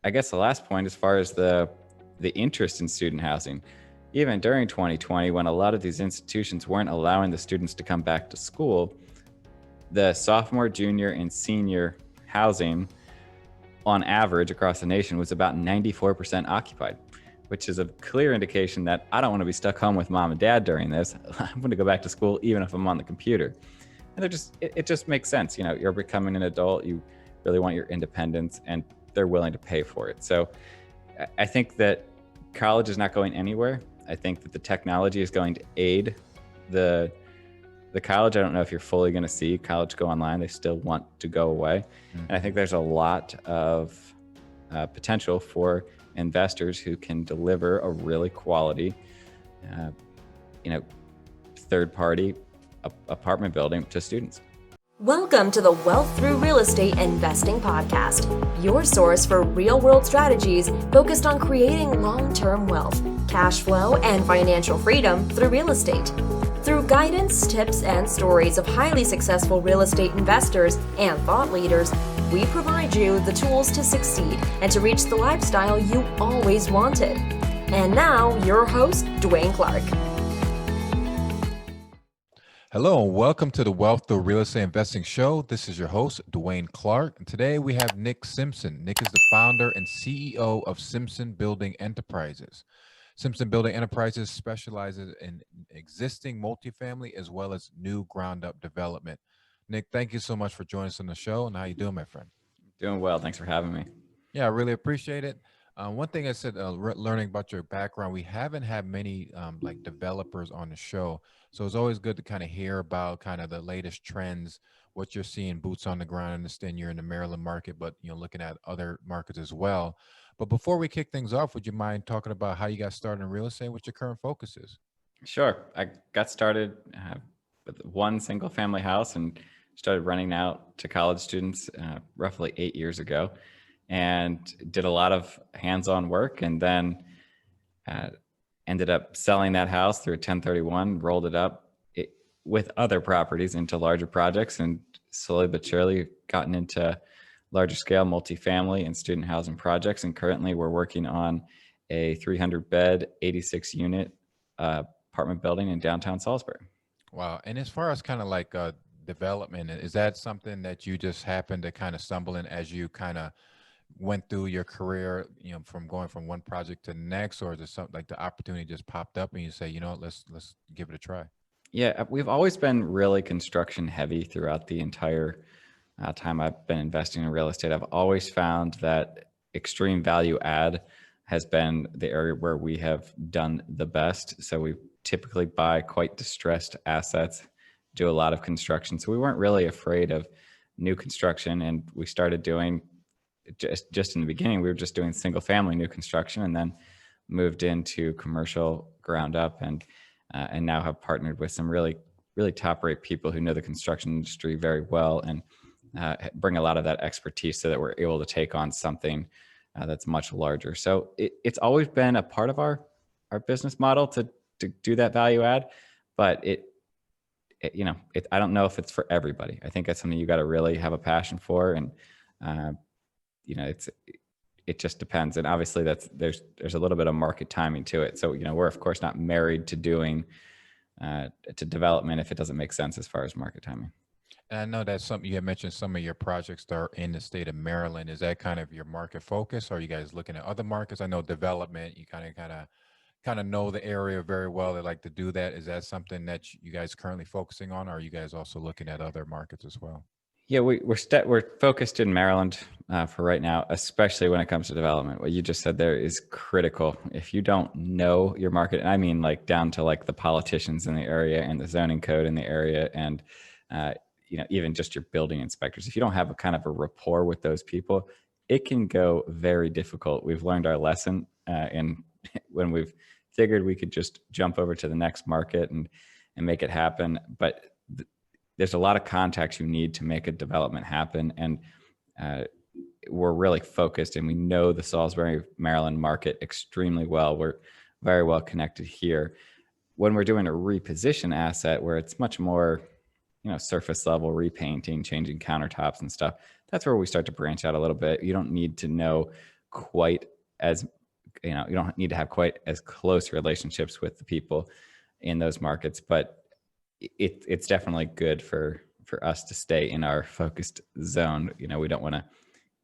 I guess the last point, as far as the interest in student housing, even during 2020, when a lot of these institutions weren't allowing the students to come back to school, the sophomore, junior, and senior housing on average across the nation was about 94% occupied, which is a clear indication that I don't want to be stuck home with mom and dad during this. I'm going to go back to school even if I'm on the computer. And it just makes sense. You're becoming an adult, you really want your independence, and they're willing to pay for it. So I think that college is not going anywhere. I think that the technology is going to aid the college. I don't know if you're fully going to see college go online. They still want to go away. Mm-hmm. And I think there's a lot of potential for investors who can deliver a really quality, third-party apartment building to students. Welcome to the Wealth Through Real Estate Investing Podcast, your source for real-world strategies focused on creating long-term wealth, cash flow, and financial freedom through real estate. Through guidance, tips, and stories of highly successful real estate investors and thought leaders, we provide you the tools to succeed and to reach the lifestyle you always wanted. And now, your host, Dwaine Clarke. Hello and welcome to the Wealth Through Real Estate Investing Show. This is your host, Dwaine Clarke. And today we have Nick Simpson. Nick is the founder and CEO of Simpson Building Enterprises. Simpson Building Enterprises specializes in existing multifamily as well as new ground-up development. Nick, thank you so much for joining us on the show. And how you doing, my friend? Doing well. Thanks for having me. Yeah, I really appreciate it. One thing I said, learning about your background, we haven't had many like developers on the show. So it's always good to kind of hear about kind of the latest trends, what you're seeing, boots on the ground. I understand you're in the Maryland market, but looking at other markets as well. But before we kick things off, would you mind talking about how you got started in real estate, what your current focus is? Sure. I got started with one single family house and started renting out to college students roughly 8 years ago, and did a lot of hands-on work, and then ended up selling that house through a 1031, rolled it up with other properties into larger projects, and slowly but surely gotten into larger scale multifamily and student housing projects. And currently we're working on a 300-bed, 86-unit apartment building in downtown Salisbury. Wow. And as far as kind of like development, is that something that you just happened to kind of stumble in as you kind of went through your career, from going from one project to the next, or is it something like the opportunity just popped up and you say, let's give it a try? Yeah, we've always been really construction heavy throughout the entire time I've been investing in real estate. I've always found that extreme value add has been the area where we have done the best. So we typically buy quite distressed assets, do a lot of construction. So we weren't really afraid of new construction, and we started doing just in the beginning, we were just doing single family new construction, and then moved into commercial ground up, and now have partnered with some really, really top rate people who know the construction industry very well, and bring a lot of that expertise so that we're able to take on something that's much larger. So it's always been a part of our business model to do that value add, but I don't know if it's for everybody. I think that's something you got to really have a passion for, and it just depends. And obviously there's a little bit of market timing to it. So, we're of course not married to doing to development if it doesn't make sense as far as market timing. And I know that's something you had mentioned, some of your projects that are in the state of Maryland. Is that kind of your market focus? Or are you guys looking at other markets? I know development, you kind of know the area very well. They like to do that. Is that something that you guys currently focusing on? Or are you guys also looking at other markets as well? Yeah, we're focused in Maryland for right now, especially when it comes to development. What you just said there is critical. If you don't know your market, and I mean like down to like the politicians in the area and the zoning code in the area, and even just your building inspectors, if you don't have a kind of a rapport with those people, it can go very difficult. We've learned our lesson, and when we've figured we could just jump over to the next market and make it happen, but there's a lot of contacts you need to make a development happen. And we're really focused, and we know the Salisbury, Maryland market extremely well. We're very well connected here. When we're doing a reposition asset where it's much more, surface level repainting, changing countertops and stuff, that's where we start to branch out a little bit. You don't need to know quite as, you don't need to have quite as close relationships with the people in those markets, but it's definitely good for us to stay in our focused zone. We don't want to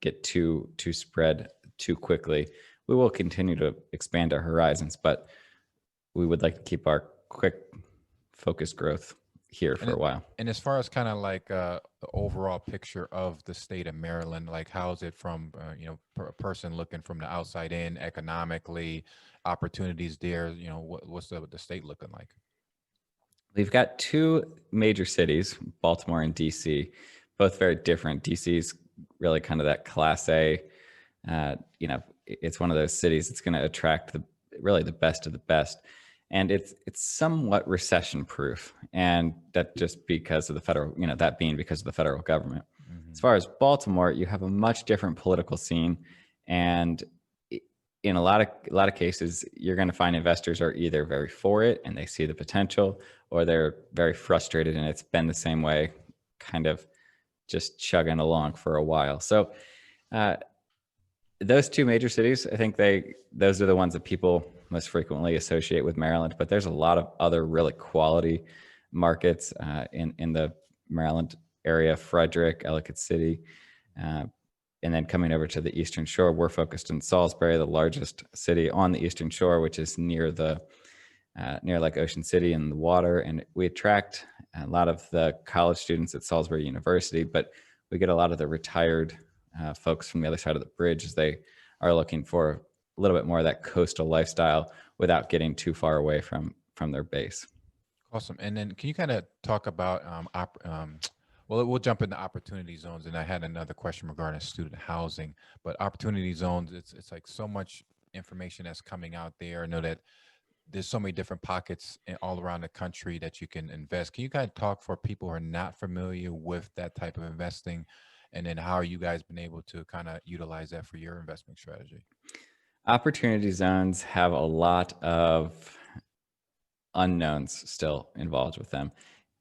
get too spread too quickly. We will continue to expand our horizons, but we would like to keep our quick focused growth here for a while. And as far as kind of like the overall picture of the state of Maryland, like how is it from, a person looking from the outside in economically, opportunities there, what's the state looking like? We've got two major cities, Baltimore and DC, both very different. DC's really kind of that class A, it's one of those cities that's going to attract the best of the best. And it's somewhat recession proof. And that just because of the federal, that being because of the federal government. Mm-hmm. As far as Baltimore, you have a much different political scene. And in a lot of cases, you're going to find investors are either very for it and they see the potential, or they're very frustrated and it's been the same way, kind of just chugging along for a while. So those two major cities, I think those are the ones that people most frequently associate with Maryland, but there's a lot of other really quality markets in the Maryland area, Frederick, Ellicott City, and then coming over to the Eastern Shore, we're focused in Salisbury, the largest city on the Eastern Shore, which is near like Ocean City and the water. And we attract a lot of the college students at Salisbury University, but we get a lot of the retired folks from the other side of the bridge as they are looking for a little bit more of that coastal lifestyle without getting too far away from their base. Awesome. And then can you kind of talk about, well, we'll jump into opportunity zones. And I had another question regarding student housing, but opportunity zones, it's like so much information that's coming out there. I know that there's so many different pockets all around the country that you can invest. Can you kind of talk for people who are not familiar with that type of investing? And then how are you guys been able to kind of utilize that for your investment strategy? Opportunity zones have a lot of unknowns still involved with them.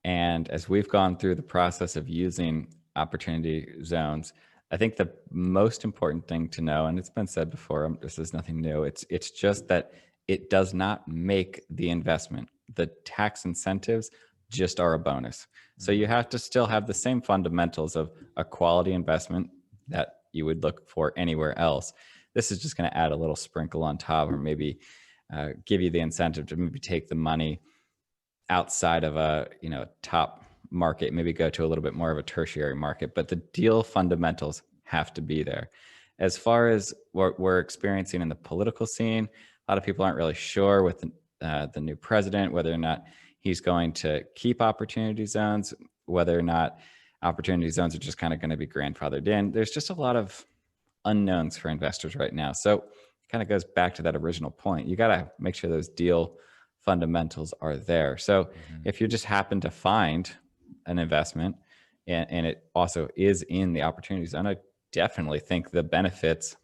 And as we've gone through the process of using opportunity zones, I think the most important thing to know, and it's been said before, this is nothing new, it's just that it does not make the investment. The tax incentives just are a bonus. So you have to still have the same fundamentals of a quality investment that you would look for anywhere else. This is just going to add a little sprinkle on top, or maybe give you the incentive to maybe take the money outside of a top market, maybe go to a little bit more of a tertiary market, but the deal fundamentals have to be there. As far as what we're experiencing in the political scene, a lot of people aren't really sure with the new president whether or not he's going to keep opportunity zones, whether or not opportunity zones are just kind of going to be grandfathered in. There's just a lot of unknowns for investors right now. So it kind of goes back to that original point. You got to make sure those deal fundamentals are there. So if you just happen to find an investment and it also is in the opportunity zone, I definitely think the benefits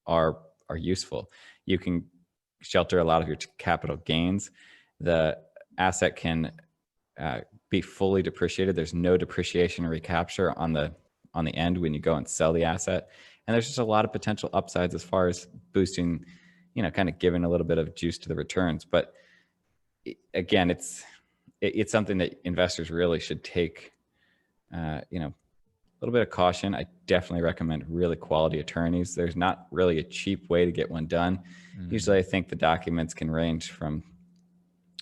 are useful. You can shelter a lot of your capital gains. The asset can be fully depreciated. There's no depreciation or recapture on the end when you go and sell the asset. And there's just a lot of potential upsides as far as boosting, kind of giving a little bit of juice to the returns. But again, it's something that investors really should take, a little bit of caution. I definitely recommend really quality attorneys. There's not really a cheap way to get one done. Mm-hmm. Usually I think the documents can range from,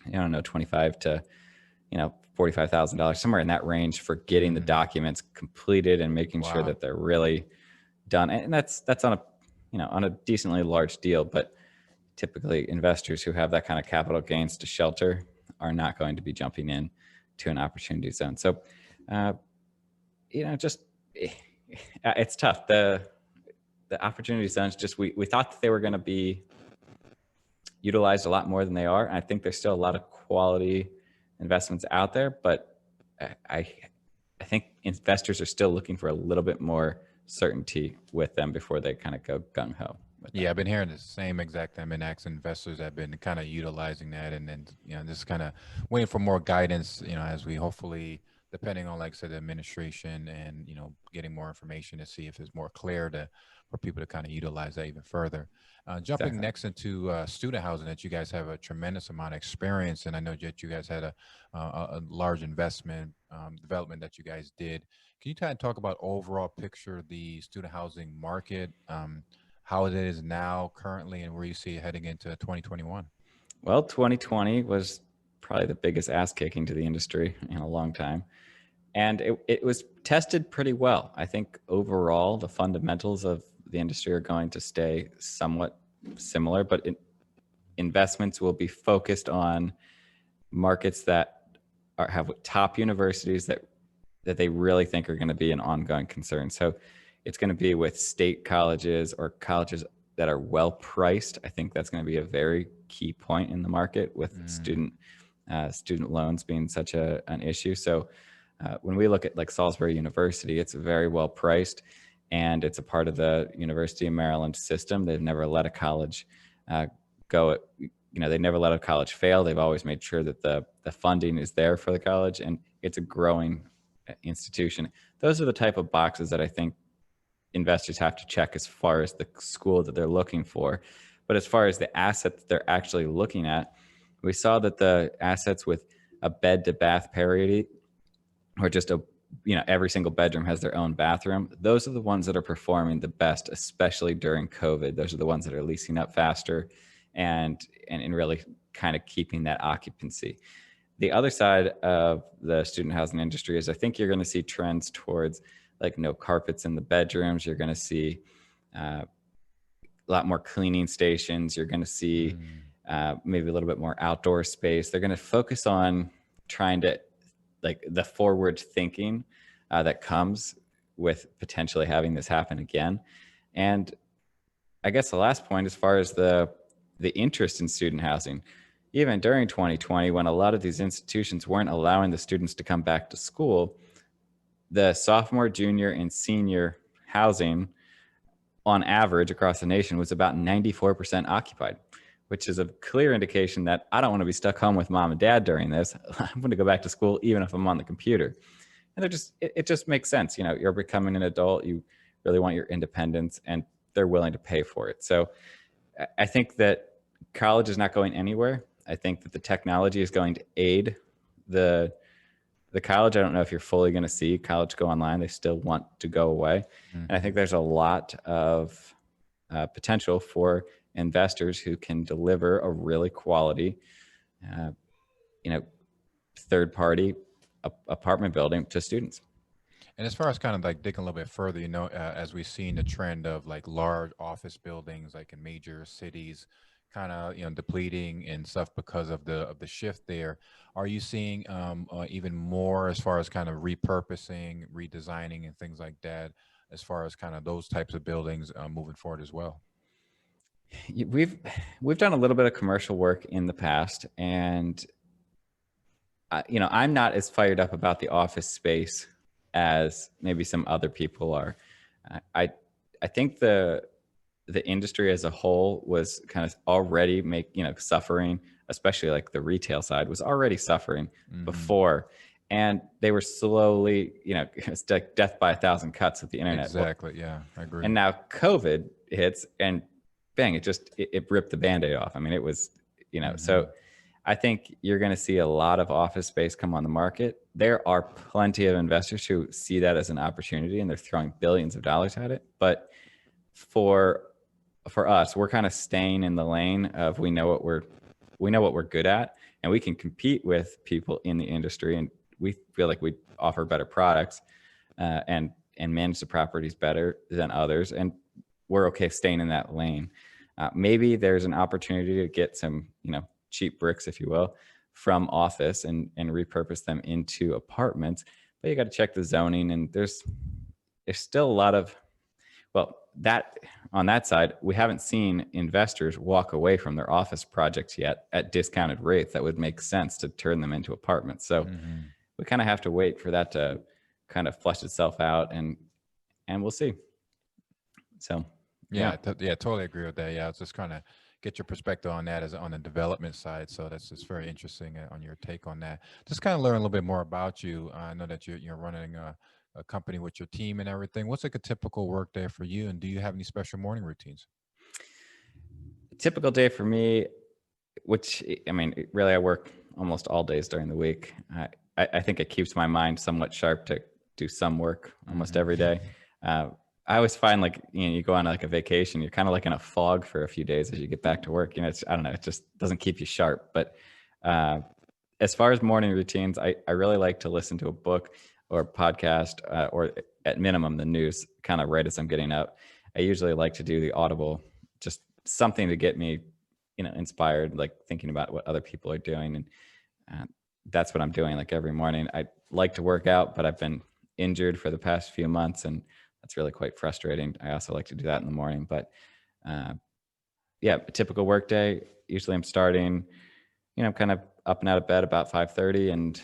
$25,000 to, $45,000, somewhere in that range for getting the documents completed and making sure that they're really done. And that's on a decently large deal, but typically investors who have that kind of capital gains to shelter are not going to be jumping in to an opportunity zone. So, it's tough. The opportunity zones, just we thought that they were going to be utilized a lot more than they are. And I think there's still a lot of quality investments out there, but I think investors are still looking for a little bit more certainty with them before they kind of go gung-ho. Yeah, I've been hearing the same exact thing. I've been asking investors have been kind of utilizing that, and then just kind of waiting for more guidance, as we hopefully depending on, like I said, the administration and, getting more information to see if it's more clear for people to kind of utilize that even further. Jumping Exactly. next into student housing, that you guys have a tremendous amount of experience, and I know that you guys had a large investment development that you guys did. Can you kind of talk about overall picture of the student housing market, how it is now currently, and where you see it heading into 2021? Well, 2020 was probably the biggest ass kicking to the industry in a long time. And it was tested pretty well. I think overall, the fundamentals of the industry are going to stay somewhat similar, but investments will be focused on markets that have top universities that they really think are going to be an ongoing concern. So it's going to be with state colleges or colleges that are well priced. I think that's going to be a very key point in the market with student loans being such an issue. So when we look at like Salisbury University, it's very well priced, and it's a part of the University of Maryland system. They've never let a college go. They never let a college fail. They've always made sure that the funding is there for the college, and it's a growing institution. Those are the type of boxes that I think investors have to check as far as the school that they're looking for. But as far as the asset that they're actually looking at, we saw that the assets with a bed to bath parity, or just every single bedroom has their own bathroom, those are the ones that are performing the best, especially during COVID. Those are the ones that are leasing up faster and really kind of keeping that occupancy. The other side of the student housing industry is I think you're going to see trends towards like no carpets in the bedrooms. You're going to see a lot more cleaning stations. You're going to see maybe a little bit more outdoor space. They're going to focus on trying to, like, the forward thinking that comes with potentially having this happen again. And I guess the last point, as far as the interest in student housing, even during 2020, when a lot of these institutions weren't allowing the students to come back to school, the sophomore, junior, and senior housing on average across the nation was about 94% occupied, which is a clear indication that I don't want to be stuck home with mom and dad during this. I'm going to go back to school even if I'm on the computer. And it just makes sense. You're becoming an adult. You really want your independence, and they're willing to pay for it. So I think that college is not going anywhere. I think that the technology is going to aid the college. I don't know if you're fully going to see college go online. They still want to go away. And I think there's a lot of potential for investors who can deliver a really quality, third-party apartment building to students. And as far as kind of like digging a little bit further, as we've seen the trend of like large office buildings, like in major cities, kind of depleting and stuff because of the shift there. Are you seeing even more as far as kind of repurposing, redesigning, and things like that, as far as kind of those types of buildings moving forward as well? We've done a little bit of commercial work in the past, and I'm not as fired up about the office space as maybe some other people are. I think the industry as a whole was kind of already suffering, especially like the retail side was already suffering before, and they were slowly, it's like death by a thousand cuts with the internet. Exactly. Yeah, I agree. And now COVID hits, and bang, it ripped the Band-Aid off. I mean, it was, so I think you're going to see a lot of office space come on the market. There are plenty of investors who see that as an opportunity, and they're throwing billions of dollars at it. But for us, we're kind of staying in the lane of we know what we're good at, and we can compete with people in the industry, and we feel like we offer better products and manage the properties better than others, and we're okay staying in that lane. Maybe there's an opportunity to get some cheap bricks, if you will, from office and repurpose them into apartments, but you got to check the zoning, and there's still a lot of, that on that side, we haven't seen investors walk away from their office projects yet at discounted rates that would make sense to turn them into apartments. So we kind of have to wait for that to kind of flush itself out, and we'll see. So yeah, totally agree with that. Yeah, it's just kind of get your perspective on that as on the development side. So that's just very interesting on your take on that. Just kind of learn a little bit more about you. I know that you're running a company with your team and everything. What's like a typical work day for you? And do you have any special morning routines? Typical day for me, which, I mean, really, I work almost all days during the week. I think it keeps my mind somewhat sharp to do some work almost every day. I always find, like, you go on like a vacation, you're kind of like in a fog for a few days as you get back to work. I don't know, it just doesn't keep you sharp. But as far as morning routines, I really like to listen to a book or a podcast, or at minimum the news, kind of right as I'm getting up. I usually like to do the Audible, just something to get me, inspired, like thinking about what other people are doing. And that's what I'm doing like every morning. I like to work out, but I've been injured for the past few months, and that's really quite frustrating. I also like to do that in the morning. But a typical work day, usually I'm starting, kind of up and out of bed about 5:30, and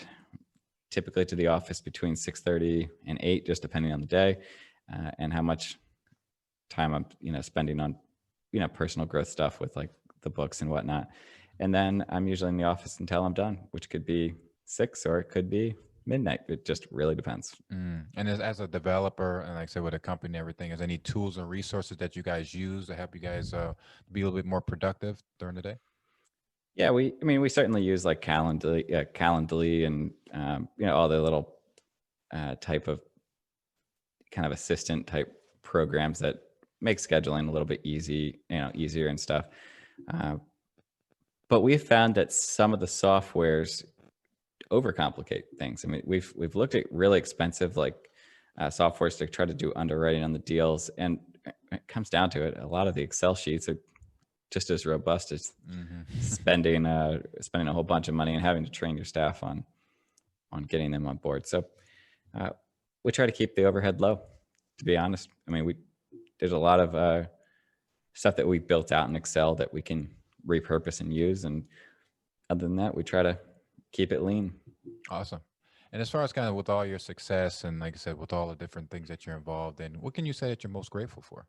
typically to the office between 6:30 and 8, just depending on the day, and how much time I'm, spending on, personal growth stuff with like the books and whatnot. And then I'm usually in the office until I'm done, which could be 6 or it could be midnight. It just really depends. And as a developer, and like I said, with a company and everything, is any tools and resources that you guys use to help you guys be a little bit more productive during the day? Yeah, we certainly use like Calendly and, all the little type of kind of assistant type programs that make scheduling a little bit easier and stuff. But we've found that some of the softwares overcomplicate things. I mean, we've looked at really expensive softwares to try to do underwriting on the deals, and it comes down to it. A lot of the Excel sheets are just as robust as spending a whole bunch of money and having to train your staff on getting them on board. So we try to keep the overhead low, to be honest. I mean, there's a lot of stuff that we built out in Excel that we can repurpose and use. And other than that, we try to keep it lean. Awesome. And as far as kind of with all your success and like I said, with all the different things that you're involved in, what can you say that you're most grateful for?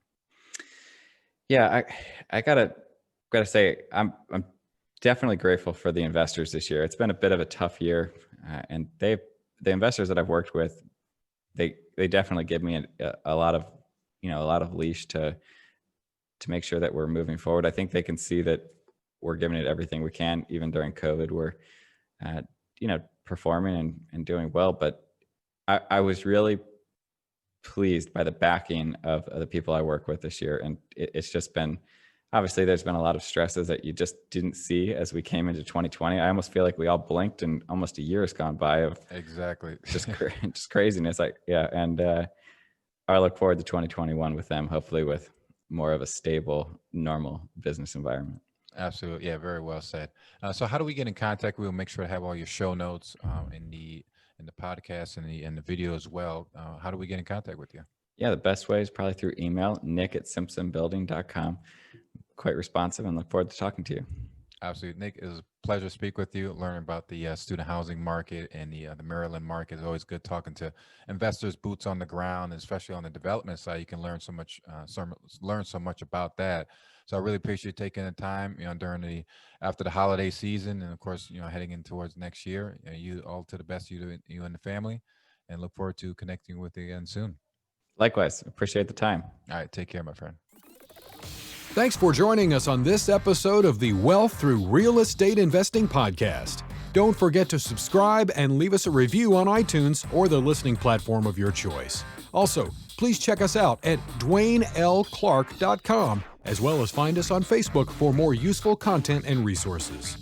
Yeah, I gotta say, I'm definitely grateful for the investors this year. It's been a bit of a tough year, and the investors that I've worked with, they definitely give me a lot of leash to make sure that we're moving forward. I think they can see that we're giving it everything we can, even during COVID. We're performing and doing well. But I was really pleased by the backing of the people I work with this year. And it's just been, obviously there's been a lot of stresses that you just didn't see as we came into 2020. I almost feel like we all blinked and almost a year has gone by of exactly just craziness. And I look forward to 2021 with them, hopefully with more of a stable, normal business environment. Absolutely. Yeah, very well said. So how do we get in contact? We'll make sure to have all your show notes in the podcast and the video as well. How do we get in contact with you? Yeah, the best way is probably through email, nick@simpsonbuilding.com. Quite responsive and look forward to talking to you. Absolutely. Nick, it was a pleasure to speak with you, learn about the student housing market and the Maryland market. It's always good talking to investors, boots on the ground, especially on the development side. You can learn so much about that. So I really appreciate you taking the time, after the holiday season, and of course, heading in towards next year. You all to the best, you and the family, and look forward to connecting with you again soon. Likewise, appreciate the time. All right, take care, my friend. Thanks for joining us on this episode of the Wealth Through Real Estate Investing podcast. Don't forget to subscribe and leave us a review on iTunes or the listening platform of your choice. Also, please check us out at DwaineLClarke.com, as well as find us on Facebook for more useful content and resources.